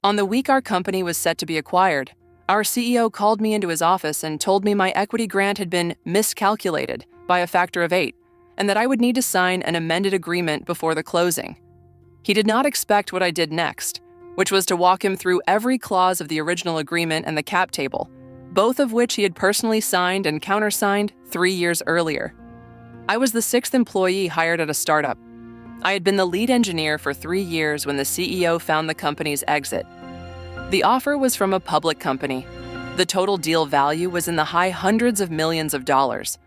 On the week our company was set to be acquired, our CEO called me into his office and told me my equity grant had been miscalculated by a factor of 8 and that I would need to sign an amended agreement before the closing. He did not expect what I did next, which was to walk him through every clause of the original agreement and the cap table, both of which he had personally signed and countersigned 3 years earlier. I was the 6th employee hired at a startup. I had been the lead engineer for 3 years when the CEO found the company's exit. The offer was from a public company. The total deal value was in the high hundreds of millions of dollars.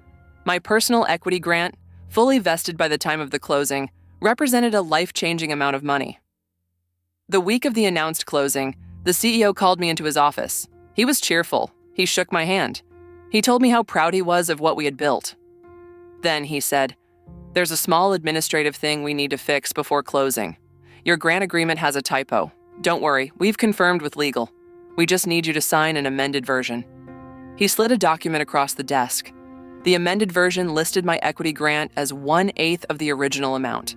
My personal equity grant, fully vested by the time of the closing, represented a life-changing amount of money. The week of the announced closing, the CEO called me into his office. He was cheerful. He shook my hand. He told me how proud he was of what we had built. Then he said, "There's a small administrative thing we need to fix before closing. Your grant agreement has a typo. Don't worry, we've confirmed with legal. We just need you to sign an amended version." He slid a document across the desk. The amended version listed my equity grant as 1/8 of the original amount,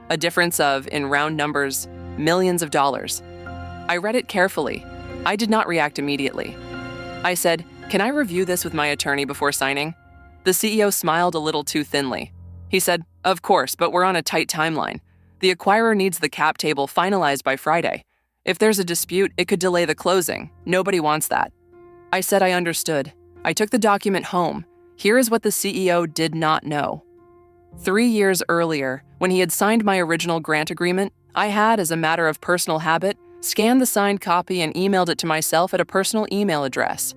a difference of, in round numbers, millions of dollars. I read it carefully. I did not react immediately. I said, "Can I review this with my attorney before signing?" The CEO smiled a little too thinly. He said, "Of course, but we're on a tight timeline. The acquirer needs the cap table finalized by Friday. If there's a dispute, it could delay the closing. Nobody wants that." I said I understood. I took the document home. Here is what the CEO did not know. 3 years earlier, when he had signed my original grant agreement, I had, as a matter of personal habit, scanned the signed copy and emailed it to myself at a personal email address.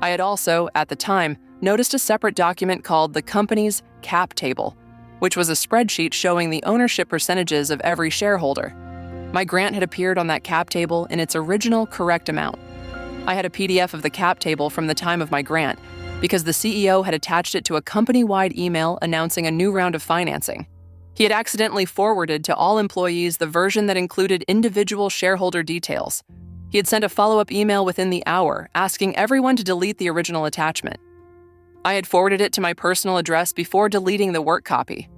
I had also, at the time, noticed a separate document called the company's cap table, which was a spreadsheet showing the ownership percentages of every shareholder. My grant had appeared on that cap table in its original correct amount. I had a PDF of the cap table from the time of my grant, because the CEO had attached it to a company-wide email announcing a new round of financing. He had accidentally forwarded to all employees the version that included individual shareholder details. He had sent a follow-up email within the hour asking everyone to delete the original attachment. I had forwarded it to my personal address before deleting the work copy.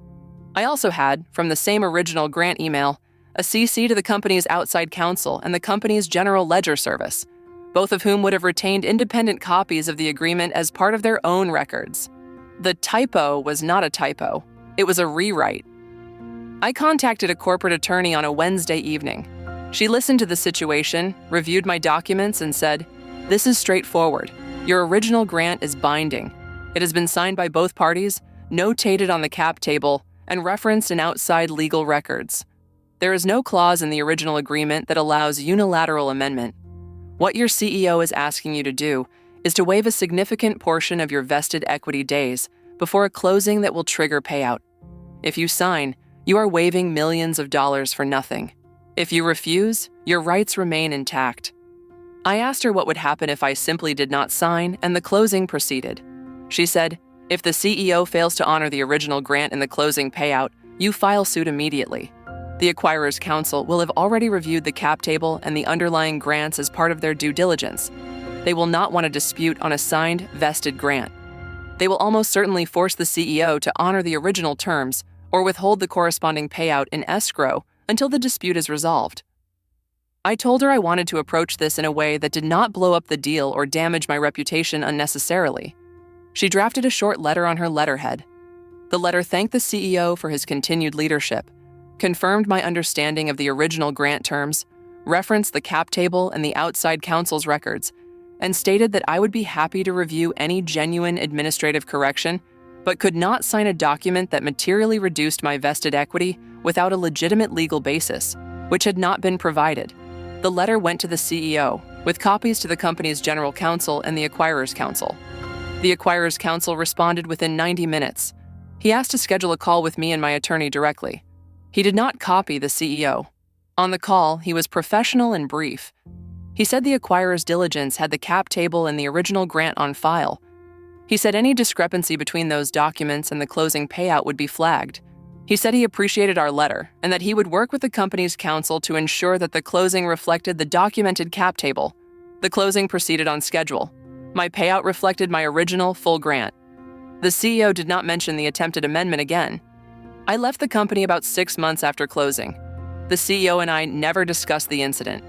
I also had, from the same original grant email, a CC to the company's outside counsel and the company's general ledger service, both of whom would have retained independent copies of the agreement as part of their own records. The typo was not a typo. It was a rewrite. I contacted a corporate attorney on a Wednesday evening. She listened to the situation, reviewed my documents, and said, "This is straightforward. Your original grant is binding. It has been signed by both parties, notated on the cap table, and referenced in outside legal records. There is no clause in the original agreement that allows unilateral amendment. What your CEO is asking you to do is to waive a significant portion of your vested equity days before a closing that will trigger payout. If you sign, you are waiving millions of dollars for nothing. If you refuse, your rights remain intact." I asked her what would happen if I simply did not sign and the closing proceeded. She said, "If the CEO fails to honor the original grant in the closing payout, you file suit immediately. The acquirer's counsel will have already reviewed the cap table and the underlying grants as part of their due diligence. They will not want a dispute on a signed, vested grant. They will almost certainly force the CEO to honor the original terms or withhold the corresponding payout in escrow until the dispute is resolved." I told her I wanted to approach this in a way that did not blow up the deal or damage my reputation unnecessarily. She drafted a short letter on her letterhead. The letter thanked the CEO for his continued leadership, confirmed my understanding of the original grant terms, referenced the cap table and the outside counsel's records, and stated that I would be happy to review any genuine administrative correction, but could not sign a document that materially reduced my vested equity without a legitimate legal basis, which had not been provided. The letter went to the CEO, with copies to the company's general counsel and the acquirer's counsel. The acquirer's counsel responded within 90 minutes. He asked to schedule a call with me and my attorney directly. He did not copy the CEO. On the call, he was professional and brief. He said the acquirer's diligence had the cap table and the original grant on file. He said any discrepancy between those documents and the closing payout would be flagged. He said he appreciated our letter and that he would work with the company's counsel to ensure that the closing reflected the documented cap table. The closing proceeded on schedule. My payout reflected my original full grant. The CEO did not mention the attempted amendment again. I left the company about 6 months after closing. The CEO and I never discussed the incident.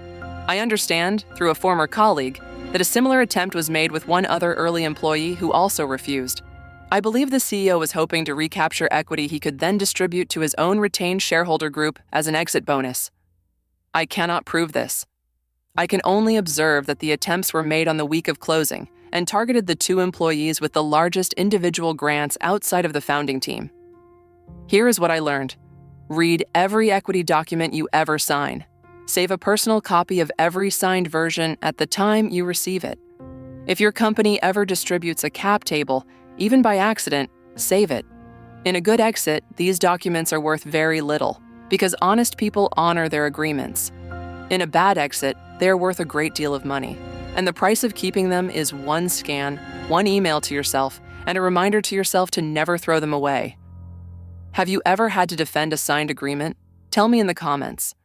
I understand, through a former colleague, that a similar attempt was made with one other early employee who also refused. I believe the CEO was hoping to recapture equity he could then distribute to his own retained shareholder group as an exit bonus. I cannot prove this. I can only observe that the attempts were made on the week of closing and targeted the 2 employees with the largest individual grants outside of the founding team. Here is what I learned. Read every equity document you ever sign. Save a personal copy of every signed version at the time you receive it. If your company ever distributes a cap table, even by accident, save it. In a good exit, these documents are worth very little because honest people honor their agreements. In a bad exit, they are worth a great deal of money, and the price of keeping them is one scan, one email to yourself, and a reminder to yourself to never throw them away. Have you ever had to defend a signed agreement? Tell me in the comments.